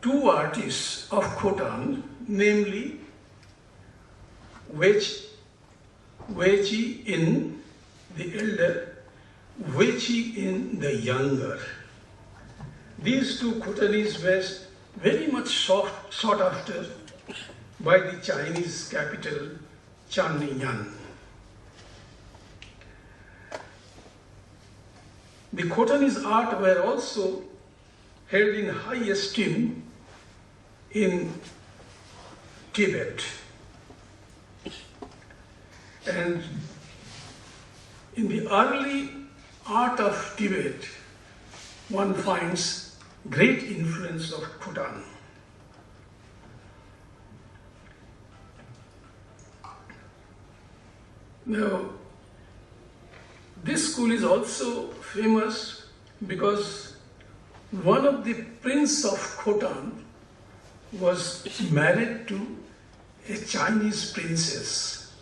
two artists of Khotan, namely Wechi in the elder, Wechi in the younger. These two Khotanese were very much sought after by the Chinese capital, Chaniyan. The Khotanese art were also held in high esteem in Tibet. And in the early art of Tibet, one finds great influence of Khotan. Now, this school is also famous because one of the prince of Khotan was married to a Chinese princess.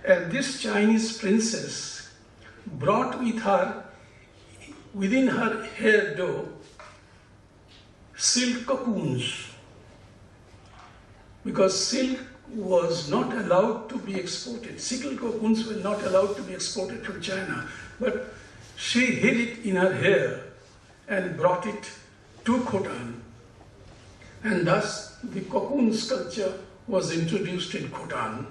And this Chinese princess brought with her, within her hair dough, silk cocoons, because silk was not allowed to be exported. Silk cocoons were not allowed to be exported from China, but she hid it in her hair and brought it to Khotan. And thus the cocoon sculpture was introduced in Khotan.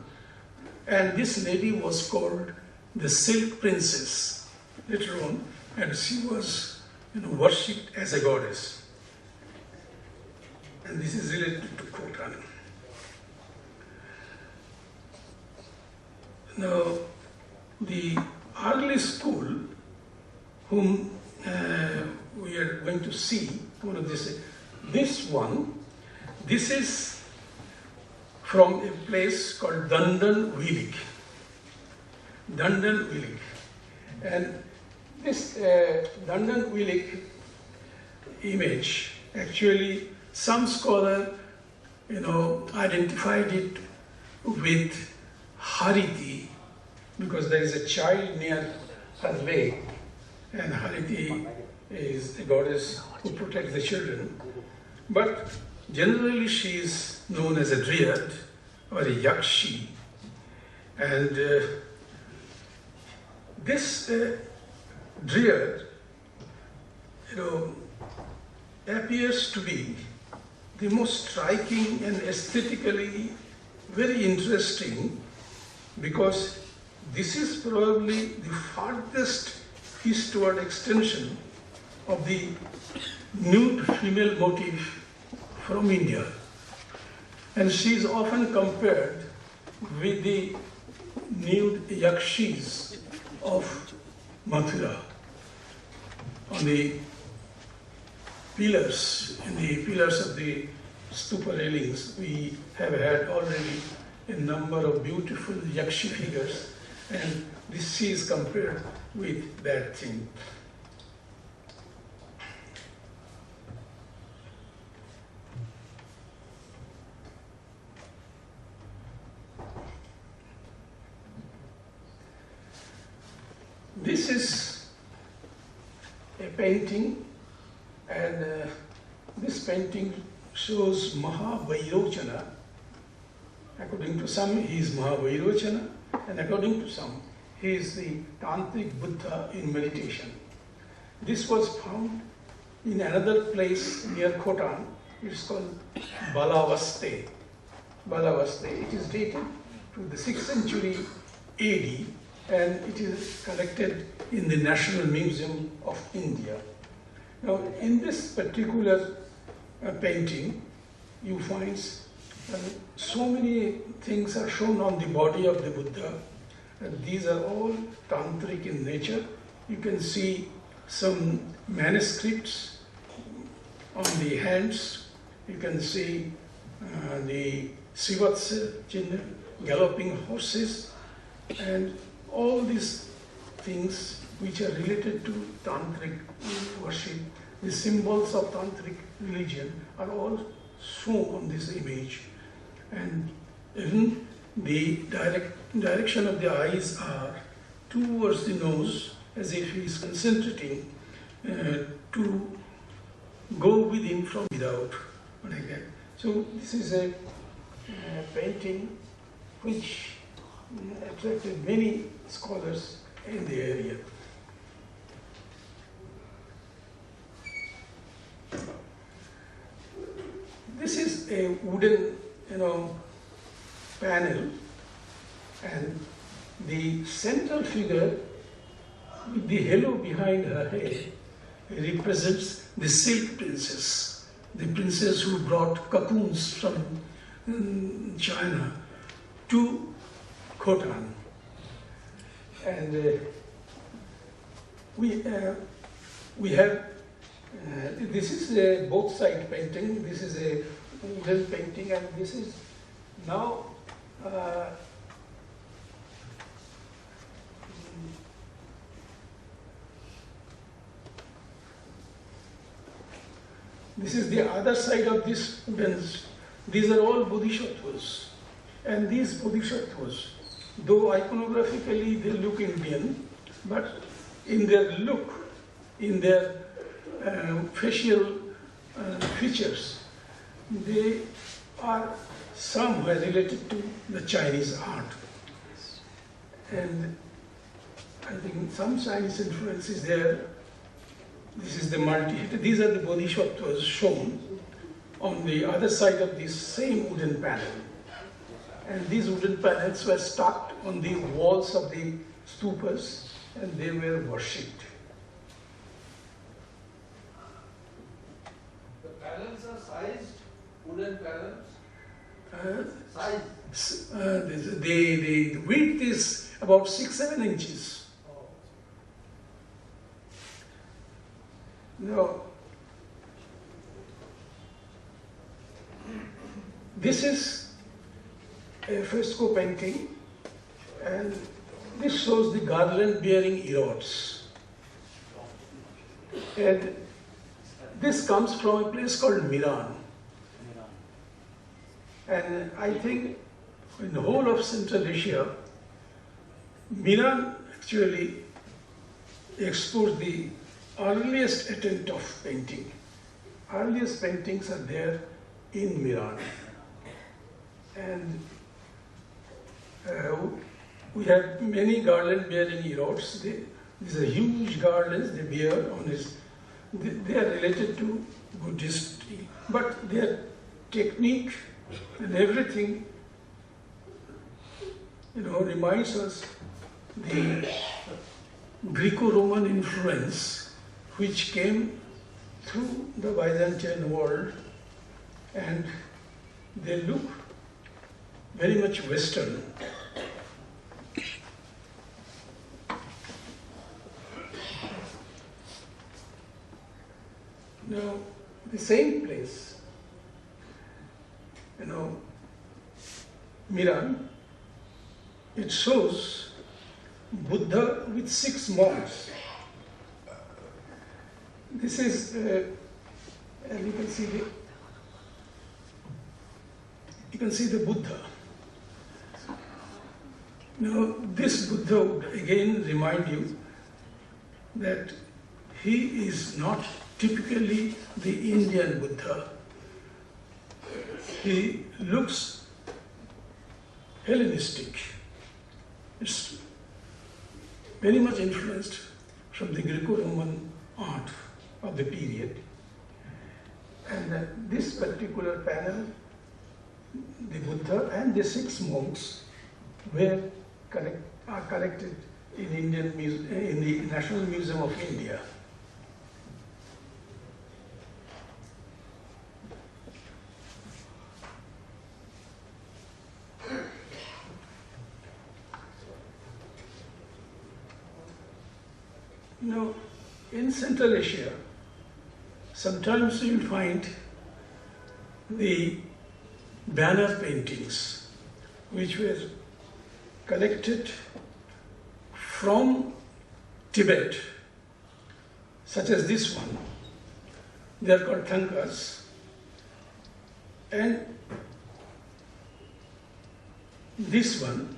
And this lady was called the Silk Princess later on, and she was worshipped as a goddess. And this is related to Khotan. Now, the early school whom we are going to see, this is from a place called Dandan Vilik. Dandan Vilik. And this Dandan Vilik image, actually some scholar identified it with Hariti, because there is a child near her leg, and Hariti is a goddess who protects the children. But generally she is known as a dryad or a yakshi. And this dryad appears to be the most striking and aesthetically very interesting, because this is probably the farthest eastward extension of the nude female motif from India. And she is often compared with the nude yakshis of Mathura. On the pillars, in the pillars of the stupa railings, we have had already a number of beautiful yakshi figures, and this she is compared with that thing. This is a painting, and this painting shows Mahavairochana. According to some, he is Mahavairochana, and according to some, he is the Tantric Buddha in meditation. This was found in another place near Khotan. It is called Balavaste. Balavaste. It is dated to the 6th century AD, and it is collected in the National Museum of India. Now, in this particular painting, you find so many things are shown on the body of the Buddha, and these are all tantric in nature. You can see some manuscripts on the hands. You can see the Sivatsa Chinna, galloping horses, and all these things which are related to tantric worship, the symbols of tantric religion are all shown on this image. And even the direction of the eyes are towards the nose, as if he is concentrating to go within from without, like that. So this is a painting which attracted many scholars in the area. This is a wooden, panel, and the central figure with the halo behind her head represents the silk princess, the princess who brought cocoons from China to Khotan. And we have, this is a both side painting, this is a wooden painting, and this is now this is the other side of this wooden. These are all bodhisattvas. And these bodhisattvas, though iconographically they look Indian, but in their look, in their facial features, they are somewhere related to the Chinese art. And I think some Chinese influence is there. This is the these are the bodhisattvas shown on the other side of this same wooden panel. And these wooden panels were stuck on the walls of the stupas, and they were worshipped. The panels are sized, wooden panels? Sized? The width is about 6-7 inches. Now, this is a fresco painting, and this shows the garland bearing erodes. And this comes from a place called Miran. And I think in the whole of Central Asia, Miran actually exposed the earliest attempt of painting. Earliest paintings are there in Miran. And we have many garland bearing erodes. These are huge garlands they bear on his. They are related to Buddhist, but their technique and everything, reminds us the Greco-Roman influence which came through the Byzantine world, and they look very much Western. Now, the same place, Miran, it shows Buddha with 6 monks. This is, and you can see the Buddha. Now, this Buddha would again remind you that he is not typically the Indian Buddha. He looks Hellenistic. It's very much influenced from the Greco-Roman art of the period. And this particular panel, the Buddha and the 6 monks are collected in the National Museum of India. Now, in Central Asia, sometimes you will find the banner paintings, which were collected from Tibet, such as this one. They are called thankas. And this one,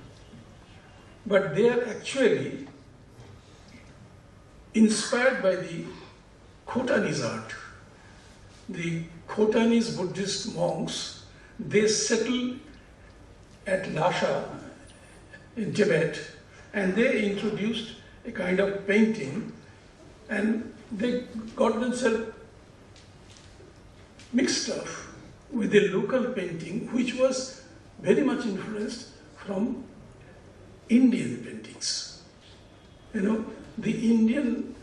but they are actually inspired by the Khotanese art. The Khotanese Buddhist monks, they settled at Lhasa in Tibet, and they introduced a kind of painting, and they got themselves mixed up with the local painting, which was very much influenced from Indian paintings. You know, the Indian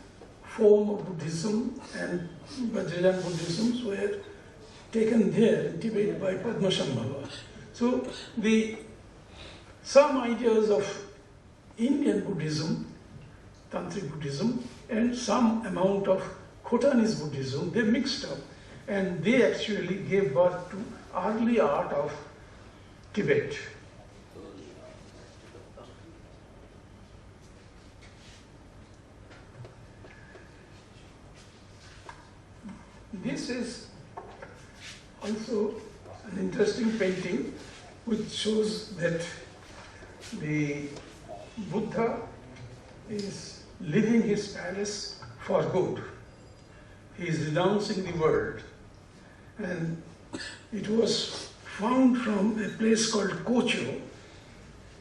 form of Buddhism and Vajrayana Buddhism were taken there in Tibet by Padmasambhava. So some ideas of Indian Buddhism, Tantric Buddhism, and some amount of Khotanese Buddhism, they mixed up, and they actually gave birth to early art of Tibet. This is also an interesting painting which shows that the Buddha is leaving his palace for good. He is renouncing the world. And it was found from a place called Kocho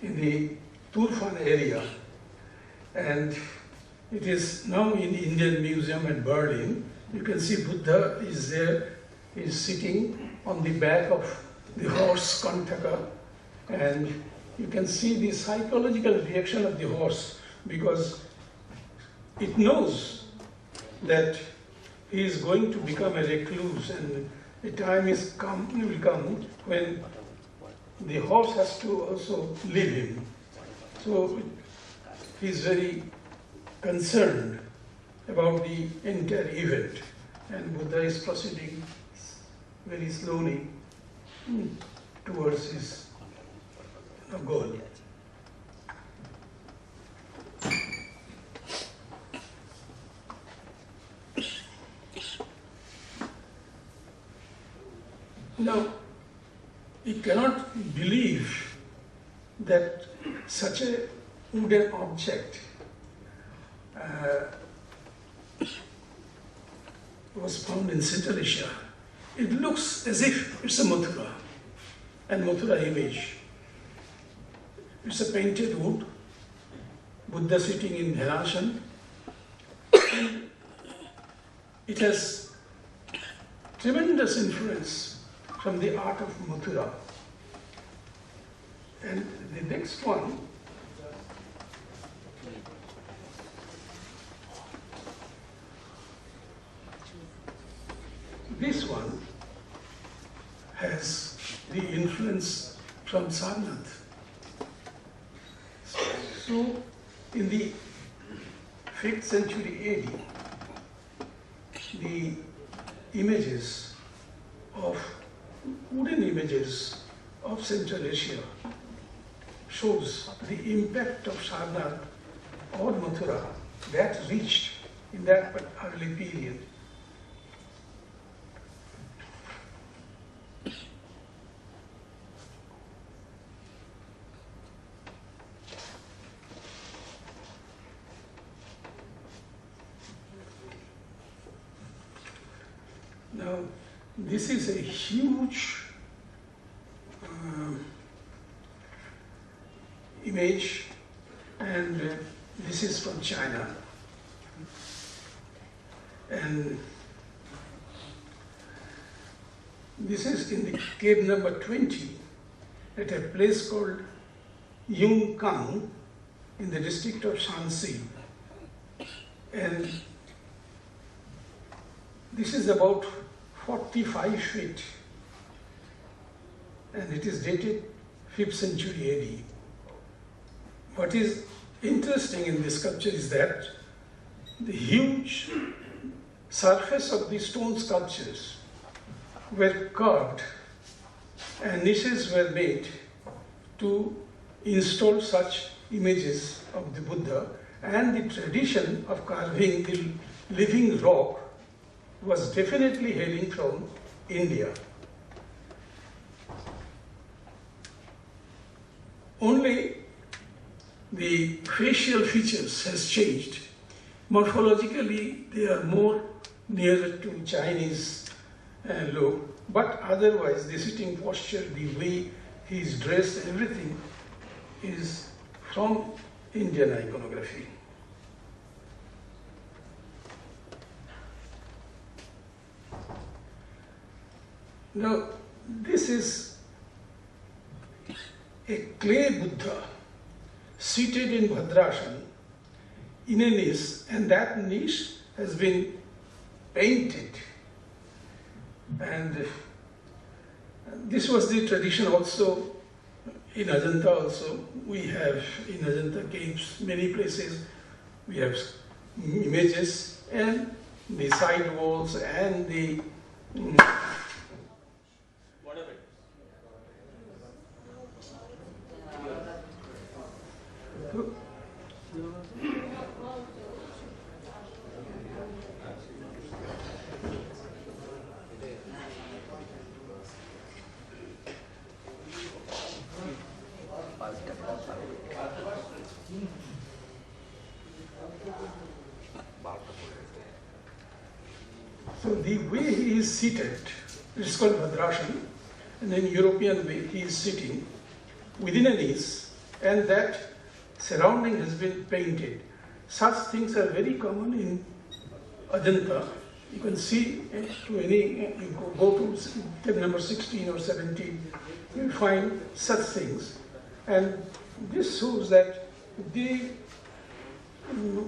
in the Turfan area. And it is now in Indian Museum at Berlin. You can see Buddha is there, he is sitting on the back of the horse Kantaka, and you can see the psychological reaction of the horse, because it knows that he is going to become a recluse, and the time will come when the horse has to also leave him. So he is very concerned about the entire event, and Buddha is proceeding very slowly towards his goal. Now, you cannot believe that such a wooden object was found in Central Asia. It looks as if it's a Mathura, and Mathura image. It's a painted wood, Buddha sitting in Dhanasana. It has tremendous influence from the art of Mathura. And the next one, this one has the influence from Sarnath. So, in the 5th century AD, the images of wooden images of Central Asia shows the impact of Sarnath or Mathura that reached in that early period. Now, this is a huge image, and this is from China. And this is in the cave number 20 at a place called Yungkang in the district of Shanxi. And this is about 45 feet, and it is dated 5th century AD. What is interesting in this sculpture is that the huge surface of the stone sculptures were carved, and niches were made to install such images of the Buddha, and the tradition of carving the living rock was definitely hailing from India. Only the facial features has changed. Morphologically, they are more nearer to Chinese low, but otherwise the sitting posture, the way he is dressed, everything is from Indian iconography. Now, this is a clay Buddha seated in Bhadrasana in a niche, and that niche has been painted. And this was the tradition also in Ajanta also. We have in Ajanta caves, many places, we have images and the side walls and the so the way he is seated, it's called Bhadrasana, and in European way he is sitting within a niche, and that surrounding has been painted. Such things are very common in Ajanta. You can see to any, you go to step number 16 or 17, you will find such things. And this shows that they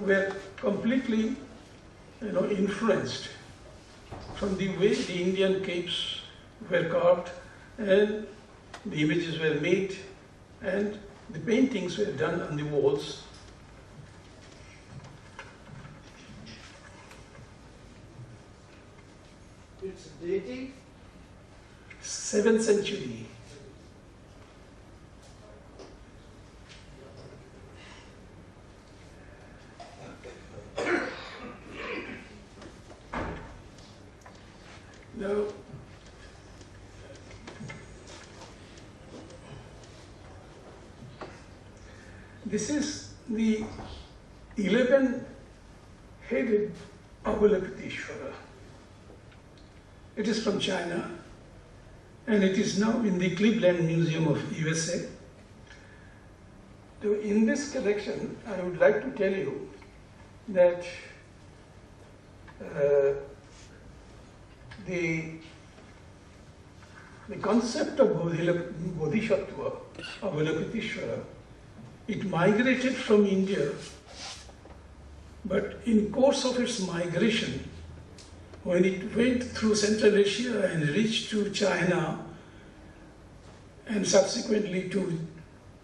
were completely influenced from the way the Indian caves were carved and the images were made and the paintings were done on the walls. It's dating 7th century. Now, this is the 11-headed Avalokiteshvara. It is from China and it is now in the Cleveland Museum of USA. So in this collection, I would like to tell you that the concept of Bodhisattva, Avalokiteshvara, it migrated from India, but in course of its migration, when it went through Central Asia and reached to China and subsequently to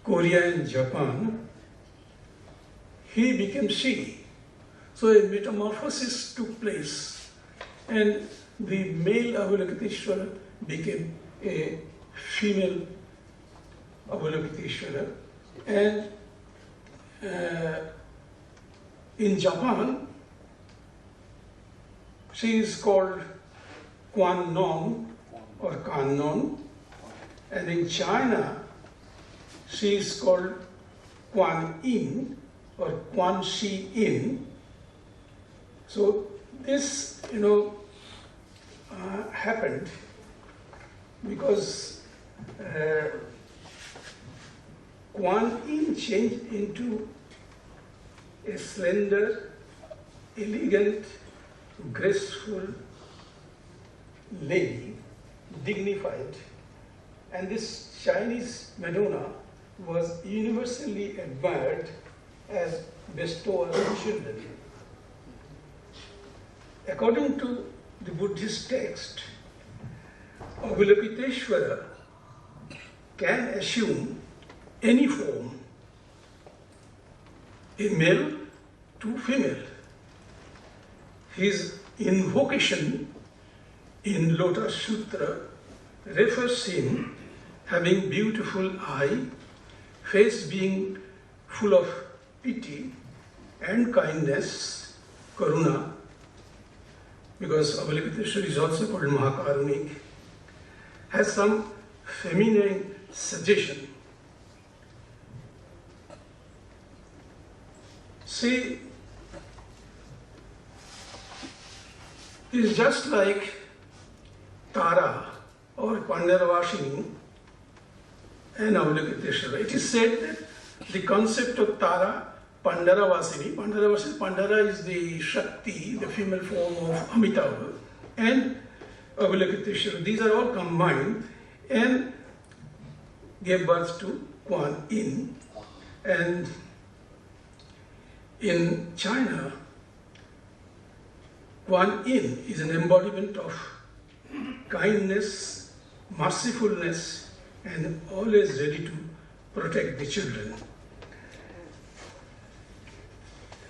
Korea and Japan, he became she. So a metamorphosis took place and the male Avalokiteshvara became a female Avalokiteshvara. And in Japan, she is called Quan Non or Kannon, and in China, she is called Quan Yin or Quan Shi Yin. So this, happened because Quan Yin changed into a slender, elegant, graceful lady, dignified, and this Chinese Madonna was universally admired as bestower of children. According to the Buddhist text, Avalokiteshvara can assume any form, a male to female. His invocation in Lotus Sutra refers him having beautiful eye, face being full of pity and kindness, karuna, because Avalokiteshvara is also called Mahakarunik, has some feminine suggestion. She is just like Tara or Pandaravashini and Avalokiteshvara. It is said that the concept of Tara, Pandaravasini, Pandara is the Shakti, the female form of Amitabha, and Avalokiteshvara. These are all combined and gave birth to Kuan Yin. And in China, Kuan Yin is an embodiment of kindness, mercifulness, and always ready to protect the children.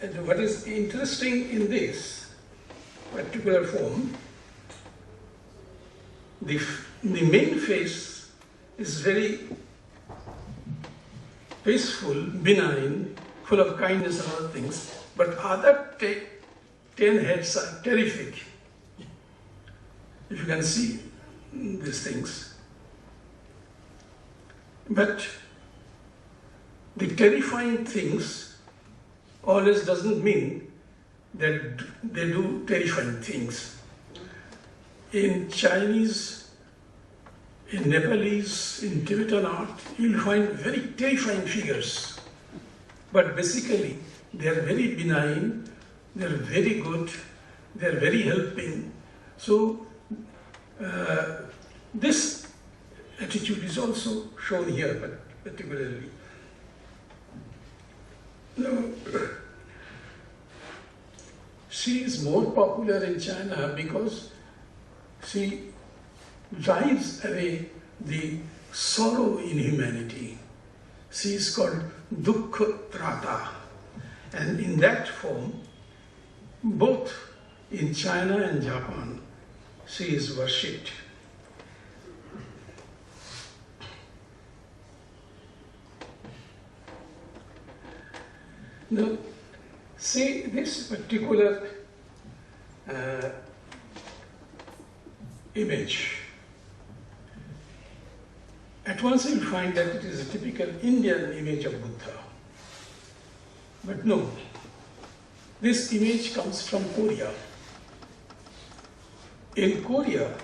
And what is interesting in this particular form, the main face is very peaceful, benign, full of kindness and other things, but other 10 heads are terrific. If you can see these things. But the terrifying things always doesn't mean that they do terrifying things. In Chinese, in Nepalese, in Tibetan art, you'll find very terrifying figures. But basically, they are very benign, they are very good, they are very helping. So, this attitude is also shown here, particularly. Now, she is more popular in China because she drives away the sorrow in humanity. She is called Dukkha Trata. And in that form, both in China and Japan, she is worshipped. Now, see this particular image. At once you'll find that it is a typical Indian image of Buddha. But no, this image comes from Korea. In Korea,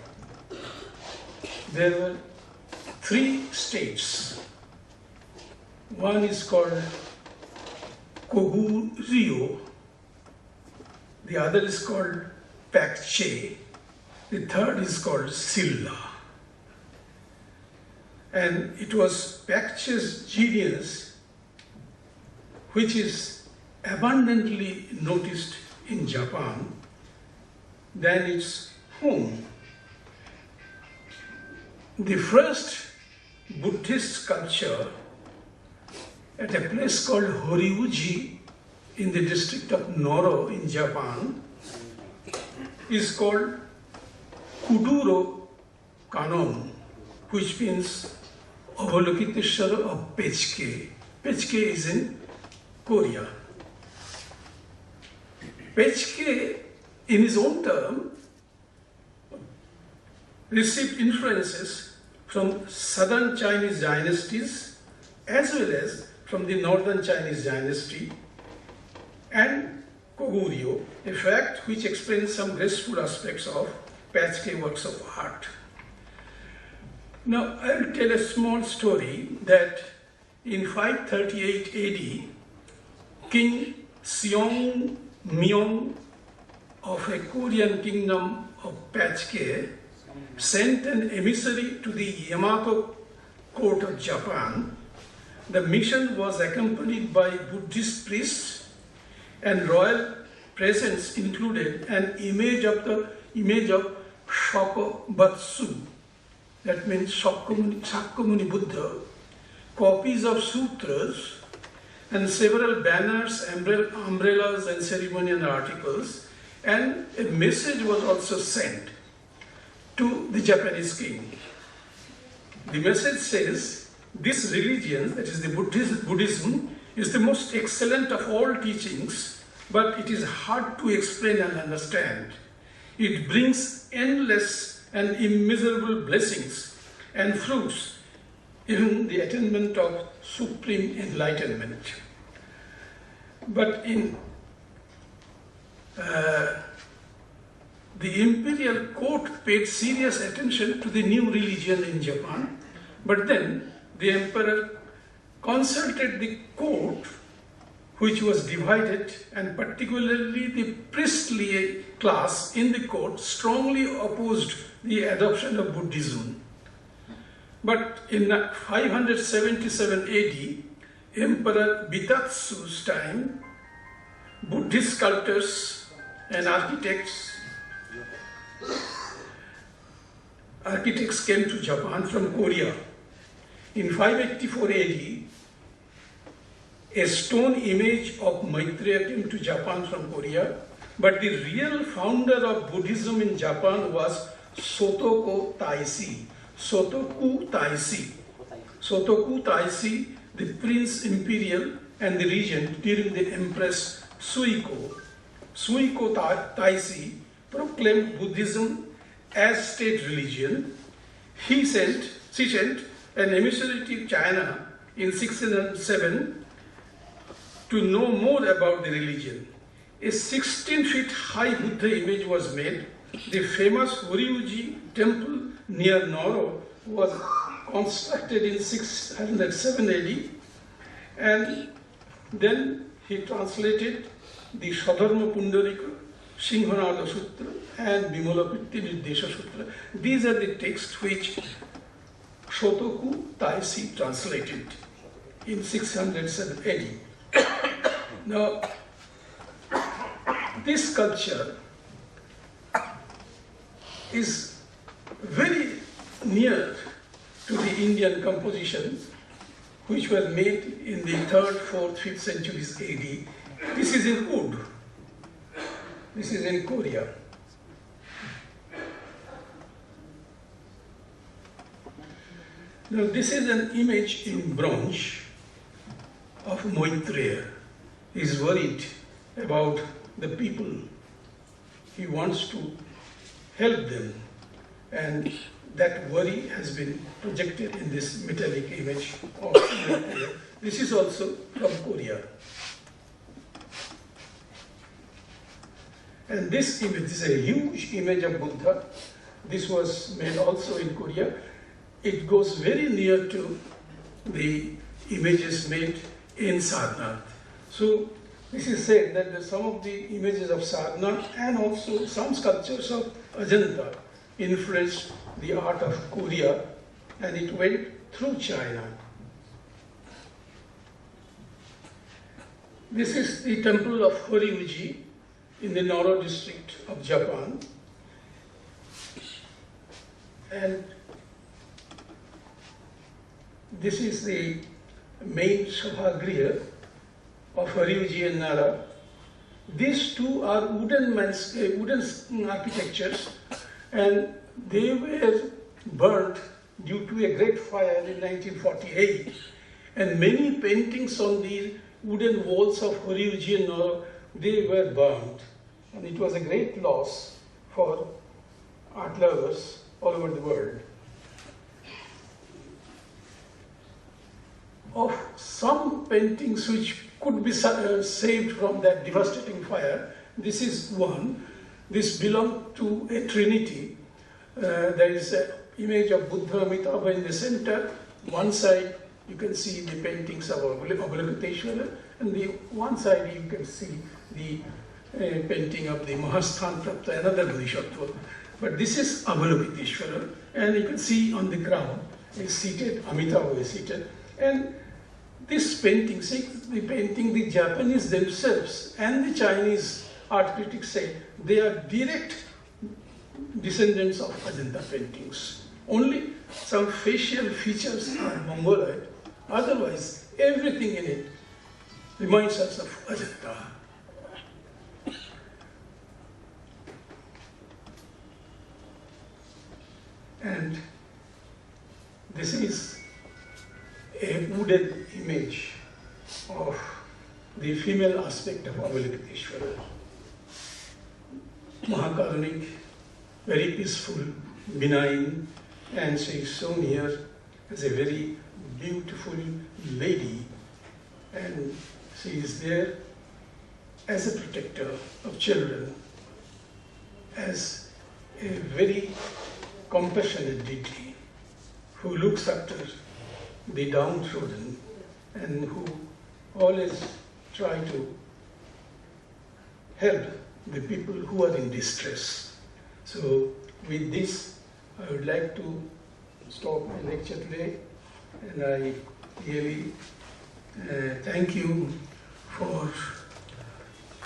there were 3 states. One is called Koguryo, the other is called Pakche, the third is called Silla. And it was Pakche's genius which is abundantly noticed in Japan than its home. The first Buddhist sculpture at a place called Horiuji in the district of Noro in Japan is called Kuduro Kanon, which means Avalokiteshvara of Pechke. Pechke is in Korea. Pechke, in his own term, received influences from southern Chinese dynasties as well as from the northern Chinese dynasty and Koguryo, a fact which explains some graceful aspects of Pechke works of art. Now, I will tell a small story that in 538 AD, King Seong Myong of a Korean kingdom of Pechke sent an emissary to the Yamato court of Japan. The mission was accompanied by Buddhist priests and royal presents included an image of Shokobatsu, that means Shakyamuni Buddha, copies of sutras, and several banners, umbrellas, and ceremonial articles, and a message was also sent to the Japanese king. The message says, this religion, that is the Buddhism, is the most excellent of all teachings, but it is hard to explain and understand. It brings endless and immeasurable blessings and fruits, even the attainment of supreme enlightenment. But in the imperial court paid serious attention to the new religion in Japan, but then the emperor consulted the court, which was divided, and particularly the priestly class in the court strongly opposed the adoption of Buddhism. But in 577 AD, Emperor Bitatsu's time, Buddhist sculptors and architects came to Japan from Korea. In 584 AD, a stone image of Maitreya came to Japan from Korea, but the real founder of Buddhism in Japan was Sotoku Taisi. Sotoku Taisi. Sotoku Taisi, the Prince Imperial and the regent during the Empress Suiko. Suiko Taisi proclaimed Buddhism as state religion. She sent an emissary to China in 607 to know more about the religion. A 16 feet high Buddha image was made. The famous Horyuji temple near Noro was constructed in 607 AD, and then he translated the Swadharma Pundarika, Singhanada Sutra and Bimalapitti Nirdesha Sutra. These are the texts which Shotoku Taisi translated in 607 AD. Now, this sculpture is very near to the Indian composition, which was made in the 3rd, 4th, 5th centuries AD. This is in wood. This is in Korea. Now, this is an image in bronze of Maitreya. He is worried about the people. He wants to help them, and that worry has been projected in this metallic image of Maitreya. This is also from Korea. And this image is a huge image of Buddha. This was made also in Korea. It goes very near to the images made in Sarnath. So this is said that some of the images of Sarnath and also some sculptures of Ajanta influenced the art of Korea, and it went through China. This is the temple of Horyuji in the Noro district of Japan. And this is the main Sabhagriha of Horyuji and Nara. These two are wooden architectures, and they were burnt due to a great fire in 1948. And many paintings on the wooden walls of Horyuji and Nara, they were burned. And it was a great loss for art lovers all over the world. Of some paintings which could be saved from that devastating fire, this is one. This belonged to a trinity. There is an image of Buddha Amitabha in the center. One side you can see the paintings of Avalokiteshvara, and the one side you can see the painting of the Mahasthan Prapta, another Bodhisattva. But this is Avalokiteshvara, and you can see on the ground is seated, Amitabha is seated. And this painting, see the Japanese themselves and the Chinese art critics say they are direct descendants of Ajanta paintings. Only some facial features are Mongoloid. Otherwise, everything in it reminds us of Ajanta. And this is a wooden image of the female aspect of Avalokiteshvara. Mahakarunik, very peaceful, benign, and she is shown here as a very beautiful lady, and she is there as a protector of children, as a very compassionate deity who looks after the downtrodden and who always try to help the people who are in distress. So with this, I would like to stop my lecture today, and I really thank you for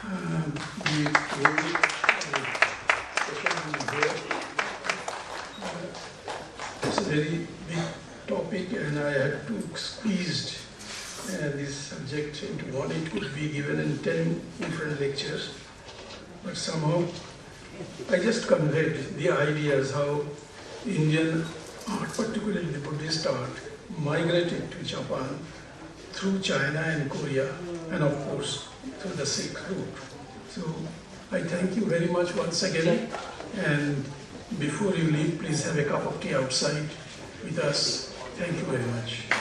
the very session here. It's a very big topic, and I had to squeeze this subject into one. It could be given in 10 different lectures, but somehow I just conveyed the ideas how Indian art, particularly the Buddhist art, migrated to Japan through China and Korea, and of course through the Silk Route. So I thank you very much once again, and before you leave, please have a cup of tea outside with us. Thank you very much.